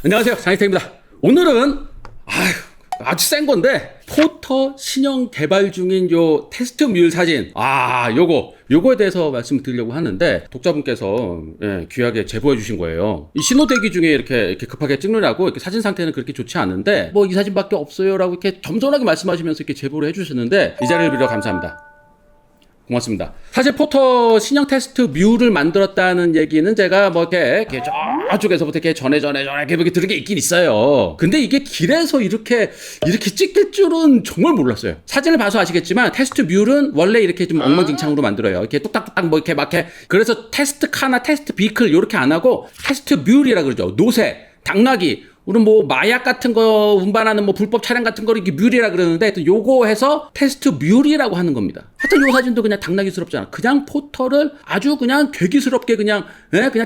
안녕하세요, 장희태입니다. 오늘은 아주 센 건데 포터 신형 개발 중인 요 테스트 뮬 사진 요거에 대해서 말씀드리려고 하는데 독자분께서 귀하게 제보해 주신 거예요. 이 신호 대기 중에 이렇게 급하게 찍느라고 이렇게 사진 상태는 그렇게 좋지 않은데 뭐 이 사진밖에 없어요 라고 이렇게 겸손하게 말씀하시면서 이렇게 제보를 해 주셨는데 이 자리를 빌어 감사합니다. 고맙습니다. 사실 포터 신형 테스트 뮤를 만들었다는 얘기는 제가 뭐 이렇게 저쪽에서부터 이렇게 전에 이렇게 들은 게 있긴 있어요. 근데 이게 길에서 이렇게 찍힐 줄은 정말 몰랐어요. 사진을 봐서 아시겠지만 테스트 뮤는 원래 이렇게 좀 엉망진창으로 만들어요. 이렇게 뚝딱뚝딱 뭐 이렇게 막 해. 그래서 테스트 카나 테스트 비클 이렇게 안 하고 테스트 뮤이라 그러죠. 노새, 당나귀, 우리 뭐 마약 같은 거 운반하는 뭐 불법 차량 같은 거를 이게 뮤리라 그러는데 하여튼 요거 해서 테스트 뮤리라고 하는 겁니다. 하여튼 요 사진도 그냥 당나귀스럽잖아. 그냥 포터를 아주 그냥 괴기스럽게 그냥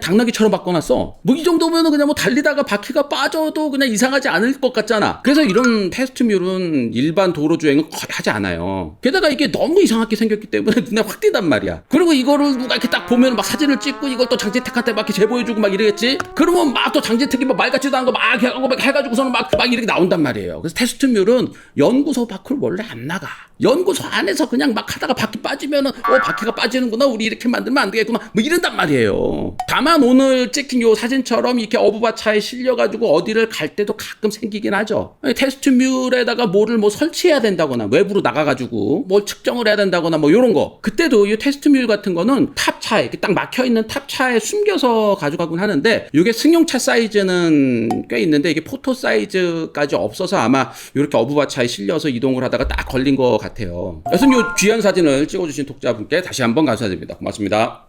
당나귀처럼 바꿔놨어. 뭐 이 정도면은 그냥 뭐 달리다가 바퀴가 빠져도 그냥 이상하지 않을 것 같잖아. 그래서 이런 테스트 뮤는 일반 도로 주행은 거의 하지 않아요. 게다가 이게 너무 이상하게 생겼기 때문에 눈에 확 띄단 말이야. 그리고 이거를 누가 이렇게 딱 보면 막 사진을 찍고 이걸 또 장재택한테 막 이렇게 제보해주고 막 이러겠지. 그러면 막 또 장재택이 막 말 같지도 않은 거 막 해가지고서는 막 이렇게 나온단 말이에요. 그래서 테스트 뮬은 연구소 밖을 원래 안 나가. 연구소 안에서 그냥 막 하다가 바퀴 빠지면은 바퀴가 빠지는구나, 우리 이렇게 만들면 안 되겠구나, 뭐 이런단 말이에요. 다만 오늘 찍힌 요 사진처럼 이렇게 어부바차에 실려가지고 어디를 갈 때도 가끔 생기긴 하죠. 테스트 뮬에다가 뭐를 뭐 설치해야 된다거나 외부로 나가가지고 뭘 측정을 해야 된다거나 뭐 요런 거. 그때도 이 테스트 뮬 같은 거는 탑차에 이렇게 딱 막혀있는 탑차에 숨겨서 가져가곤 하는데 이게 승용차 사이즈는 꽤 있는데 이게 포토 사이즈까지 없어서 아마 이렇게 어부바차에 실려서 이동을 하다가 딱 걸린 것 같아요. 그래서 이 귀한 사진을 찍어주신 독자분께 다시 한번 감사드립니다. 고맙습니다.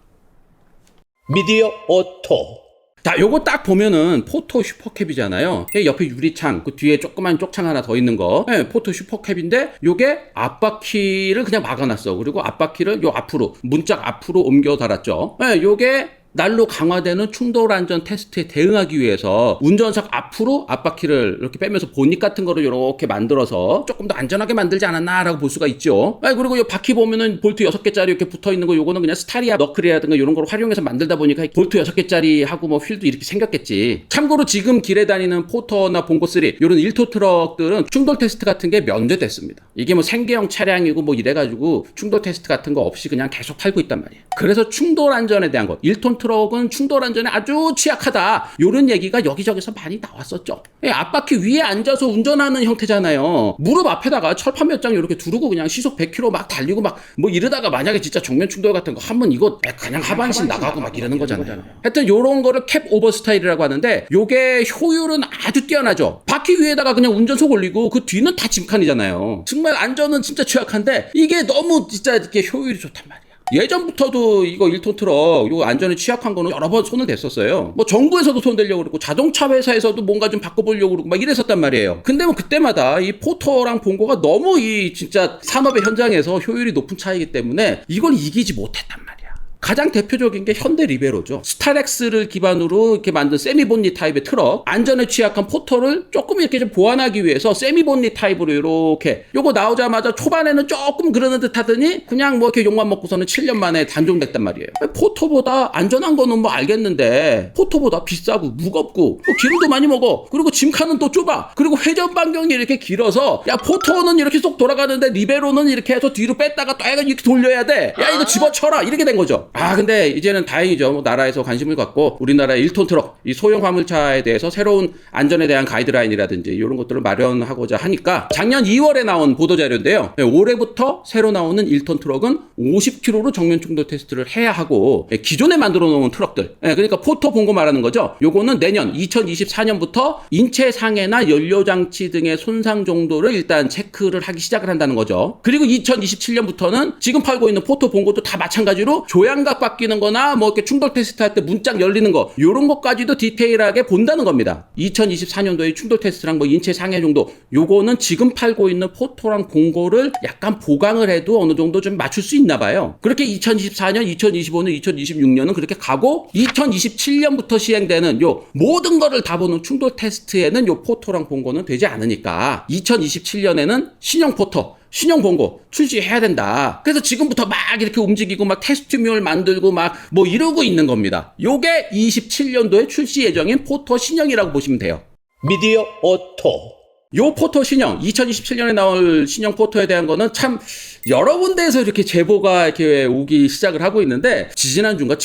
미디어 오토. 자, 요거 딱 보면은 포토 슈퍼캡이잖아요. 옆에 유리창, 그 뒤에 조그만 쪽창 하나 더 있는 거, 포토 슈퍼캡인데 요게 앞바퀴를 그냥 막아놨어. 그리고 앞바퀴를 요 앞으로, 문짝 앞으로 옮겨 달았죠. 요게 날로 강화되는 충돌 안전 테스트에 대응하기 위해서 운전석 앞으로 앞바퀴를 이렇게 빼면서 보닛 같은 거를 이렇게 만들어서 조금 더 안전하게 만들지 않았나라고 볼 수가 있죠. 그리고 이 바퀴 보면은 볼트 6개짜리 이렇게 붙어 있는 거, 요거는 그냥 스타리아 너클이라든가 이런 걸 활용해서 만들다 보니까 볼트 6개짜리 하고 뭐 휠도 이렇게 생겼겠지. 참고로 지금 길에 다니는 포터나 봉고3 이런 1톤 트럭들은 충돌 테스트 같은 게 면제됐습니다. 이게 뭐 생계형 차량이고 뭐 이래가지고 충돌 테스트 같은 거 없이 그냥 계속 팔고 있단 말이에요. 그래서 충돌 안전에 대한 거, 1톤 트럭은 충돌 안전에 아주 취약하다, 이런 얘기가 여기저기서 많이 나왔었죠. 앞바퀴 위에 앉아서 운전하는 형태잖아요. 무릎 앞에다가 철판 몇 장 이렇게 두르고 그냥 시속 100km 막 달리고 막 뭐 이러다가 만약에 진짜 정면 충돌 같은 거 하면 이거 그냥 하반신 나가고 막 이러는 거잖아요. 하여튼 요런 거를 캡 오버 스타일이라고 하는데 요게 효율은 아주 뛰어나죠. 바퀴 위에다가 그냥 운전석 올리고 그 뒤는 다 짐칸이잖아요. 정말 안전은 진짜 취약한데 이게 너무 진짜 이렇게 효율이 좋단 말이에요. 예전부터도 이거 1톤 트럭 이거 안전에 취약한 거는 여러 번 손을 댔었어요. 뭐 정부에서도 손 대려고 그러고 자동차 회사에서도 뭔가 좀 바꿔보려고 그러고 막 이랬었단 말이에요. 근데 뭐 그때마다 이 포터랑 봉고가 너무 이 진짜 산업의 현장에서 효율이 높은 차이기 때문에 이걸 이기지 못했단 말이야. 가장 대표적인 게 현대 리베로죠. 스타렉스를 기반으로 이렇게 만든 세미본닛 타입의 트럭, 안전에 취약한 포터를 조금 이렇게 좀 보완하기 위해서 세미본닛 타입으로 이렇게 요거 나오자마자 초반에는 조금 그러는 듯 하더니 그냥 뭐 이렇게 욕만 먹고서는 7년 만에 단종됐단 말이에요. 포터보다 안전한 거는 뭐 알겠는데 포터보다 비싸고 무겁고 뭐 기름도 많이 먹어. 그리고 짐칸은 또 좁아. 그리고 회전 반경이 이렇게 길어서 야, 포터는 이렇게 쏙 돌아가는데 리베로는 이렇게 해서 뒤로 뺐다가 또 이렇게 돌려야 돼. 야, 이거 집어쳐라. 이렇게 된 거죠. 근데 이제는 다행이죠. 뭐 나라에서 관심을 갖고 우리나라의 1톤 트럭, 이 소형 화물차에 대해서 새로운 안전에 대한 가이드라인이라든지 이런 것들을 마련하고자 하니까 작년 2월에 나온 보도자료인데요. 올해부터 새로 나오는 1톤 트럭은 50km로 정면 충돌 테스트를 해야 하고, 기존에 만들어 놓은 트럭들, 그러니까 포터 봉고 말하는 거죠. 요거는 내년 2024년부터 인체 상해나 연료장치 등의 손상 정도를 일단 체크를 하기 시작을 한다는 거죠. 그리고 2027년부터는 지금 팔고 있는 포터 봉고도 다 마찬가지로 조향 감각 바뀌는 거나 뭐 이렇게 충돌 테스트 할 때 문짝 열리는 거, 요런 것까지도 디테일하게 본다는 겁니다. 2024년도에 충돌 테스트랑 뭐 인체 상해 정도, 요거는 지금 팔고 있는 포토랑 봉고를 약간 보강을 해도 어느 정도 좀 맞출 수 있나 봐요. 그렇게 2024년, 2025년, 2026년은 그렇게 가고 2027년부터 시행되는 요 모든 거를 다 보는 충돌 테스트에는 요 포토랑 봉고는 되지 않으니까 2027년에는 신형 포터, 신형 봉고 출시해야 된다. 그래서 지금부터 막 이렇게 움직이고 막 테스트뮬 만들고 막 뭐 이러고 있는 겁니다. 요게 27년도에 출시 예정인 포터 신형이라고 보시면 돼요. 미디어 오토. 요 포토 신형, 2027년에 나올 신형 포토에 대한 거는 참 여러 군데에서 이렇게 제보가 이렇게 오기 시작을 하고 있는데, 지지난주인가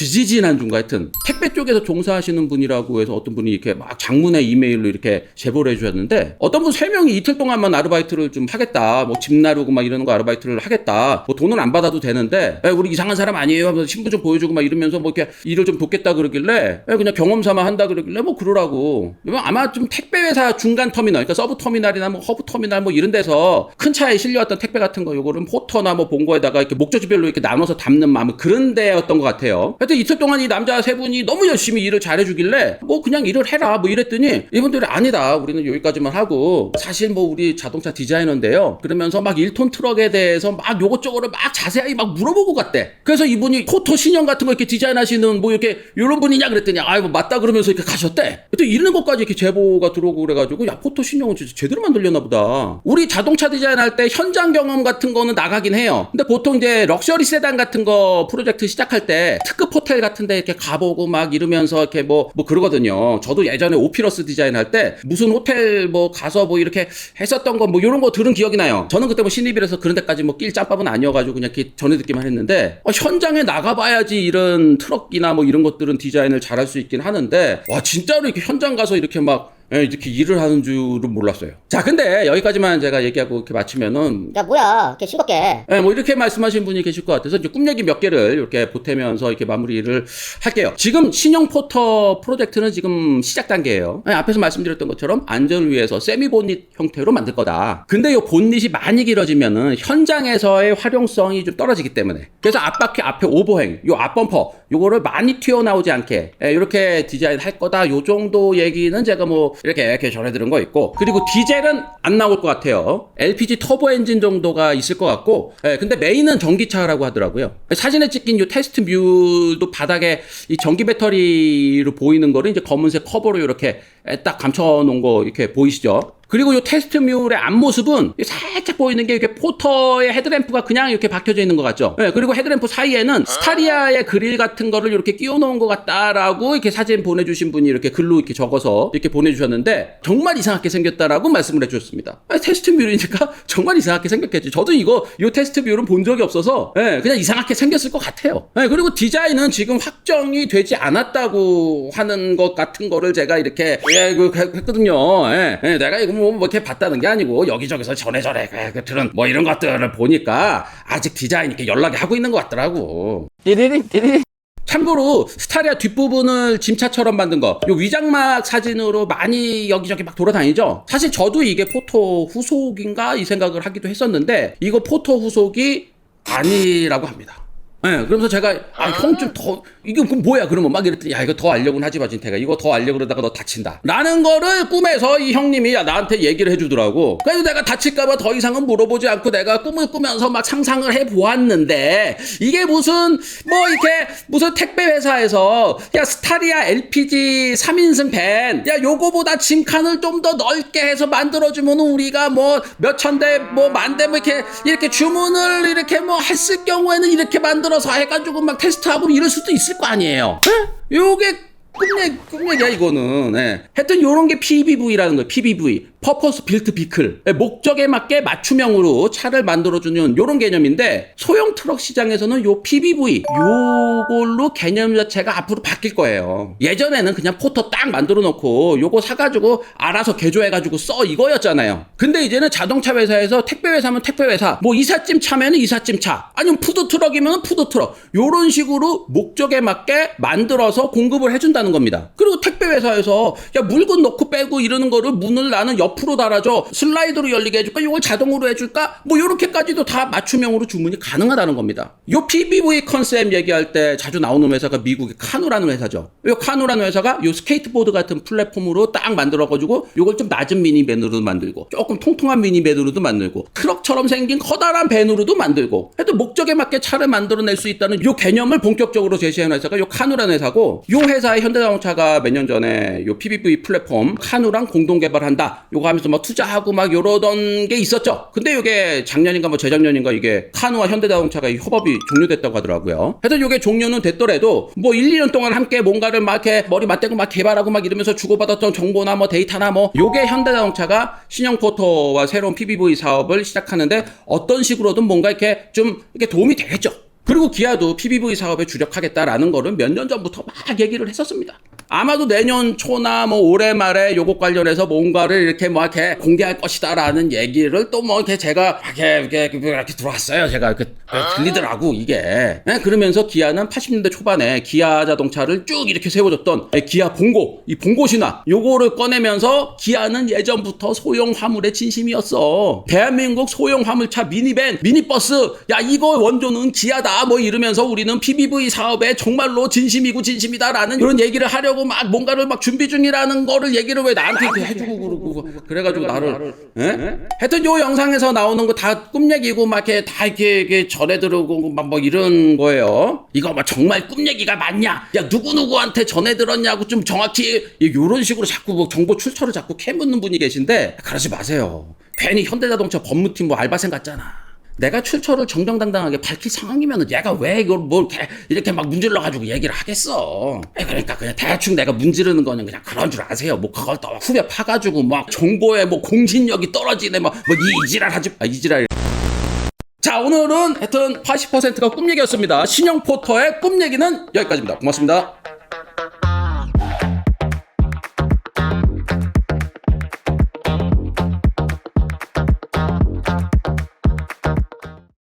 하여튼 택배 쪽에서 종사하시는 분이라고 해서 어떤 분이 이렇게 막 장문의 이메일로 이렇게 제보를 해주셨는데, 어떤 분 3명이 이틀 동안만 아르바이트를 좀 하겠다, 뭐 집 나르고 막 이러는 거 아르바이트를 하겠다, 뭐 돈은 안 받아도 되는데 우리 이상한 사람 아니에요 하면서 신분 좀 보여주고 막 이러면서 뭐 이렇게 일을 좀 돕겠다 그러길래 그냥 경험 삼아 한다 그러길래 뭐 그러라고. 아마 좀 택배 회사 중간 터미널, 그러니까 서브 터미널이나 뭐 허브 터미널 뭐 이런 데서 큰 차에 실려왔던 택배 같은 거 요거를 포터나 뭐 본거에다가 이렇게 목적지별로 이렇게 나눠서 담는 마음, 그런 데였던 것 같아요. 하여튼 이틀 동안 이 남자 3분이 너무 열심히 일을 잘해주길래 뭐 그냥 일을 해라 뭐 이랬더니, 이분들이 아니다, 우리는 여기까지만 하고, 사실 뭐 우리 자동차 디자이너인데요, 그러면서 막 1톤 트럭에 대해서 막 요것저것을 막 자세하게 막 물어보고 갔대. 그래서 이분이 포토 신형 같은 거 이렇게 디자인하시는 뭐 이렇게 요런 분이냐 그랬더니 뭐 맞다 그러면서 이렇게 가셨대. 또 이런 것까지 이렇게 제보가 들어오고 그래가지고, 야, 포토 신형은 진짜 제대로 만들려나 보다. 우리 자동차 디자인할 때 현장 경험 같은 거는 나가긴 해요. 근데 보통 이제 럭셔리 세단 같은 거 프로젝트 시작할 때 특급 호텔 같은 데 이렇게 가보고 막 이러면서 이렇게 뭐 그러거든요. 저도 예전에 오피러스 디자인 할 때 무슨 호텔 뭐 가서 뭐 이렇게 했었던 거 뭐 이런 거 들은 기억이 나요. 저는 그때 뭐 신입이라서 그런 데까지 뭐 낄 짬밥은 아니어가지고 그냥 이렇게 전해 듣기만 했는데, 현장에 나가봐야지 이런 트럭이나 뭐 이런 것들은 디자인을 잘할 수 있긴 하는데, 와, 진짜로 이렇게 현장 가서 이렇게 막 이렇게 일을 하는 줄은 몰랐어요. 자, 근데 여기까지만 제가 얘기하고 이렇게 마치면은, 야, 뭐야, 이렇게 싱겁게. 뭐 이렇게 말씀하신 분이 계실 것 같아서 이제 꿈 얘기 몇 개를 이렇게 보태면서 이렇게 마무리를 할게요. 지금 신형 포터 프로젝트는 지금 시작 단계예요. 앞에서 말씀드렸던 것처럼 안전을 위해서 세미 본닛 형태로 만들 거다. 근데 이 본닛이 많이 길어지면은 현장에서의 활용성이 좀 떨어지기 때문에, 그래서 앞바퀴 앞에 오버행, 요 앞범퍼 요거를 많이 튀어나오지 않게 이렇게 디자인 할 거다. 요 정도 얘기는 제가 뭐 이렇게 전해드린 거 있고, 그리고 디젤은 안 나올 것 같아요. LPG 터보 엔진 정도가 있을 것 같고, 근데 메인은 전기차라고 하더라고요. 사진에 찍힌 이 테스트 뮤도 바닥에 이 전기 배터리로 보이는 거를 이제 검은색 커버로 이렇게 딱 감춰놓은 거 이렇게 보이시죠? 그리고 이 테스트 뮬의 앞모습은 살짝 보이는 게 이렇게 포터의 헤드램프가 그냥 이렇게 박혀져 있는 것 같죠? 그리고 헤드램프 사이에는 스타리아의 그릴 같은 거를 이렇게 끼워 놓은 것 같다라고 이렇게 사진 보내주신 분이 이렇게 글로 이렇게 적어서 이렇게 보내주셨는데, 정말 이상하게 생겼다라고 말씀을 해주셨습니다. 테스트 뮬이니까 정말 이상하게 생겼겠지. 저도 이 테스트 뮬은 본 적이 없어서 그냥 이상하게 생겼을 것 같아요. 그리고 디자인은 지금 확정이 되지 않았다고 하는 것 같은 거를 제가 이렇게 했거든요. 내가 이거 뭐 이렇게 봤다는 게 아니고 여기저기서 전해전해 들은 뭐 이런 것들을 보니까 아직 디자인 이렇게 연락이 하고 있는 것 같더라고. 띠리리. 참고로 스타리아 뒷부분을 짐차처럼 만든 거, 요 위장막 사진으로 많이 여기저기 막 돌아다니죠. 사실 저도 이게 포토 후속인가 이 생각을 하기도 했었는데, 이거 포토 후속이 아니라고 합니다. 그러면서 제가 형 좀 더 이게 뭐야 그러면 막 이랬더니, 야, 이거 더 알려고는 하지 마 진태가, 이거 더 알려고 그러다가 너 다친다 라는 거를 꿈에서 이 형님이 나한테 얘기를 해주더라고. 그래서 내가 다칠까봐 더 이상은 물어보지 않고 내가 꿈을 꾸면서 막 상상을 해보았는데, 이게 무슨 택배 회사에서 야 스타리아 LPG 3인승 밴, 야 요거보다 짐칸을 좀 더 넓게 해서 만들어주면 우리가 뭐 몇천 대 뭐 만 대 뭐 이렇게 주문을 이렇게 뭐 했을 경우에는 이렇게 만들어서 해가지고 막 테스트하고 이럴 수도 있을 거 아니에요. 요게 꿈얘기야 이거는. 하여튼 요런 게 PBV라는 거예요. PBV, 퍼포스 빌트 비클, 목적에 맞게 맞춤형으로 차를 만들어주는 요런 개념인데, 소형 트럭 시장에서는 요 PBV 요걸로 개념 자체가 앞으로 바뀔 거예요. 예전에는 그냥 포터 딱 만들어 놓고 요거 사가지고 알아서 개조해가지고 써 이거였잖아요. 근데 이제는 자동차 회사에서 택배 회사면 택배 회사, 뭐 이삿짐 차면은 이삿짐 차, 아니면 푸드 트럭이면 푸드 트럭, 요런 식으로 목적에 맞게 만들어서 공급을 해준다는 겁니다. 그리고 택배 회사에서 야 물건 넣고 빼고 이러는 거를 문을 나는 옆으로 달아줘, 슬라이드로 열리게 해줄까, 이걸 자동으로 해줄까, 뭐 요렇게까지도 다 맞춤형으로 주문이 가능하다는 겁니다. 요 PBV 컨셉 얘기할 때 자주 나오는 회사가 미국의 카누라는 회사죠. 요 카누라는 회사가 요 스케이트보드 같은 플랫폼으로 딱 만들어가지고 요걸 좀 낮은 미니밴으로도 만들고 조금 통통한 미니밴으로도 만들고 트럭 트럭처럼 생긴 커다란 밴으로도 만들고 하여튼 목적에 맞게 차를 만들어낼 수 있다는 요 개념을 본격적으로 제시한 회사가 요 카누라는 회사고, 요 회사의 현대자동차가 몇 년 전에 요 PBV 플랫폼 카누랑 공동 개발한다 요거 하면서 뭐 투자하고 막 요러던 게 있었죠. 근데 요게 작년인가 뭐 재작년인가 이게 카누와 현대자동차가 이 협업이 종료됐다고 하더라고요. 하여튼 요게 종료는 됐더라도 뭐 1, 2년 동안 함께 뭔가를 막 이렇게 머리 맞대고 막 개발하고 막 이러면서 주고받았던 정보나 뭐 데이터나 뭐 요게 현대자동차가 신형 포터와 새로운 PBV 사업을 시작하는데 어떤 식으로든 뭔가 이렇게 좀 이렇게 도움이 되겠죠. 그리고 기아도 PBV 사업에 주력하겠다라는 거를 몇 년 전부터 막 얘기를 했었습니다. 아마도 내년 초나 뭐 올해 말에 요것 관련해서 뭔가를 이렇게 뭐 이렇게 공개할 것이다라는 얘기를 또 뭐 이렇게 제가 이렇게 들어왔어요. 제가 이렇게 들리더라고 이게. 네, 그러면서 기아는 80년대 초반에 기아 자동차를 쭉 이렇게 세워줬던 기아 봉고, 이 봉고 신화 요거를 꺼내면서 기아는 예전부터 소형 화물의 진심이었어. 대한민국 소형 화물차 미니밴, 미니버스, 야 이거 원조는 기아다 뭐 이러면서 우리는 PBV 사업에 정말로 진심이고 진심이다라는 이런 얘기를 하려고 막 뭔가를 막 준비 중이라는 거를 얘기를 왜 나한테 이렇게 해주고 그러고 그래가지고 나를 하여튼 요 영상에서 나오는 거 다 꿈 얘기고 막 이렇게 다 이렇게 전해 들어오고 막 뭐 이런 거예요. 이거 막 정말 꿈 얘기가 맞냐? 야 누구누구한테 전해 들었냐고 좀 정확히 요런 식으로 자꾸 뭐 정보 출처를 자꾸 캐묻는 분이 계신데 그러지 마세요. 괜히 현대자동차 법무팀 뭐 알바생 같잖아. 내가 출처를 정정당당하게 밝힐 상황이면 얘가 왜 이걸 뭐 이렇게 막 문질러가지고 얘기를 하겠어. 그러니까 그냥 대충 내가 문지르는 거는 그냥 그런 줄 아세요. 뭐 그걸 또 후벼 파가지고 막 정보에 뭐 공신력이 떨어지네 뭐 이지랄 하지 이지랄. 자, 오늘은 하여튼 80%가 꿈 얘기였습니다. 신형 포터의 꿈 얘기는 여기까지입니다. 고맙습니다.